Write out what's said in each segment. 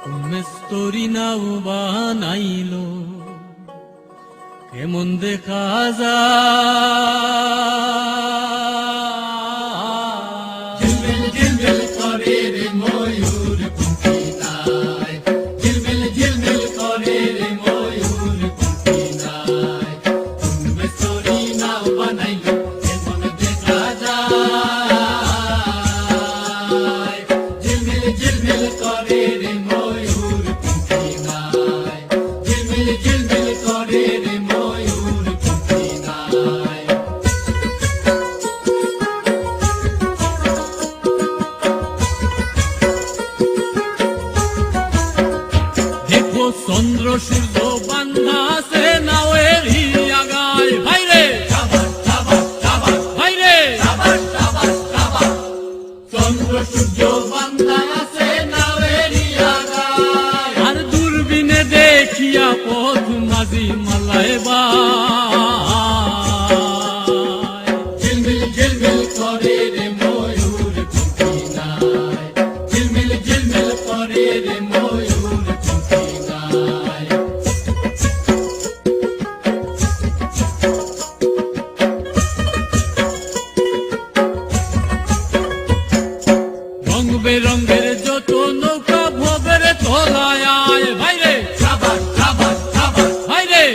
মেস্তরি নাও বানাইলো কেমন দেখা যায়। ঝিলমিল ঝিলমিল করে রে ময়ূর পঙ্খী নাই, ঝিলমিল ঝিলমিল করে রে ময়ূর পঙ্খী নাই। মেস্তরি নাও বানাইলো কেমন দেখা যায়। ঝিলমিল ঝিলমিল করে রে ময়ূর পঙ্খী নাই, ঝিলমিল ঝিলমিল করে রে ময়ূর পঙ্খী নাই। দেখো চন্দ্র সূর্য বান্ধা আছে নাওয়ের আগায় ভাইরে ভাইরে। চন্দ্র সূর্য বান্ধা আছে নাওয়েরি আগায়, আর দূরবীনে দেখিয়া পথ মাঝি মালায় বায়। ঝিলমিল ঝিলমিল করে রে ময়ূর পঙ্খী নাই, ঝিলমিল ঝিলমিল করে রে ময়ূর পঙ্খী নাই। রং বেরঙ্গের যত নৌকা ভবের তোলায় আয় ভাইরে ভাইরে।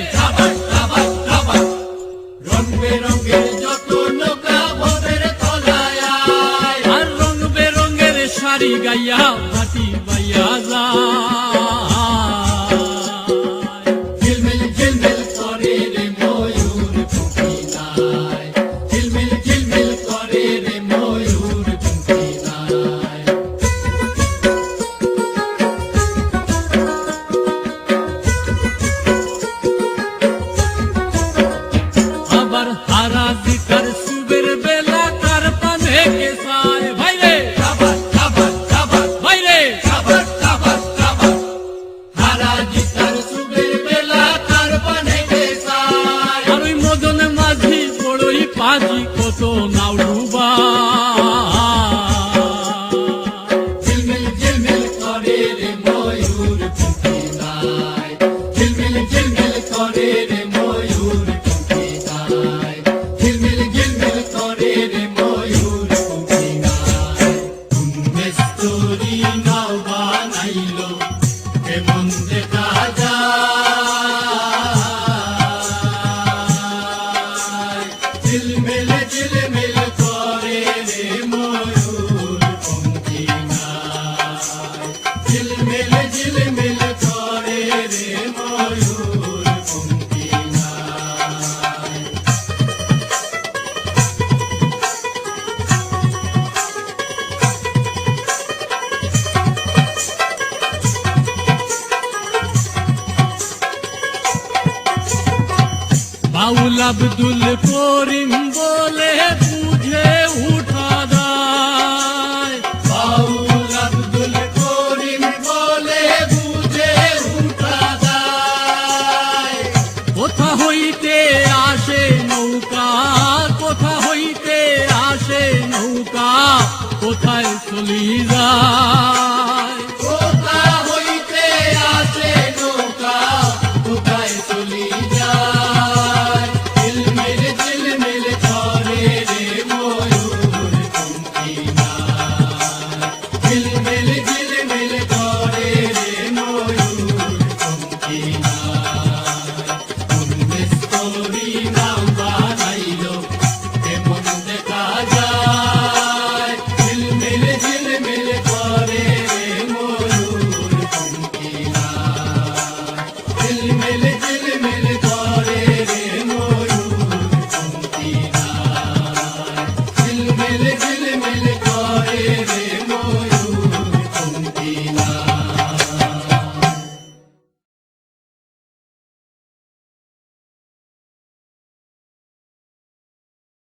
রং বেরঙের যত নৌকা ভবের তলায় আয়, আর রং বেরঙ্গের শাড়ি গাইয়া বাটি বাইয়া যায়। ঝিলমিল ঝিলমিল করে রে ময়ূর পঙ্খী নাই, ঝিলমিল ঝিলমিল করে রে ময়ূর পঙ্খী নাই। আবার হারা দিকার সুবের বেলা কার পানে কেসায় ভাইরে ভাইরে। হারা জিতার সুবের বেলা তার পানে গেছায়, আর ওই মদন মাঝি বড়ই পাজি কত নাও ডুবা। ঝিলমিল ঝিলমিল করে রে ময়ূর পঙ্খী নাই, ঝিলমিল ঝিলমিল করে রে ময়ূর পঙ্খী নাই, ঝিলমিল ঝিলমিল করে রে ময়ূর পঙ্খী নাই। মেস্তরি নাও বানাইলো কেমন দেখা যায়। ঝিলমিল ঝিলমিল করে রে ময়ূর পঙ্খী নাই, ঝিলমিল ঝিলমিল করে রে ময়ূর পঙ্খী নাই। বাউল আব্দুল করিম বলে বুঝে উঠা যায়। বাউল আব্দুল করিম বলে বুঝে উঠা যায়। কোথা হইতে আসে নৌকা, কোথা হইতে আসে নৌকা, কোথায় চলি যায়। কোথা হইতে আসে নৌকা, কোথায় চলি যায়। ঝিলমিল ঝিলমিল করে রে ময়ূর পঙ্খী নাই, ঝিলমিল ঝিলমিল করে রে ময়ূর পঙ্খী নাই। মেস্তরি নাও বানাইলো কেমন দেখা যায়। ঝিলমিল ঝিলমিল করে রে ময়ূর পঙ্খী নাই, ঝিলমিল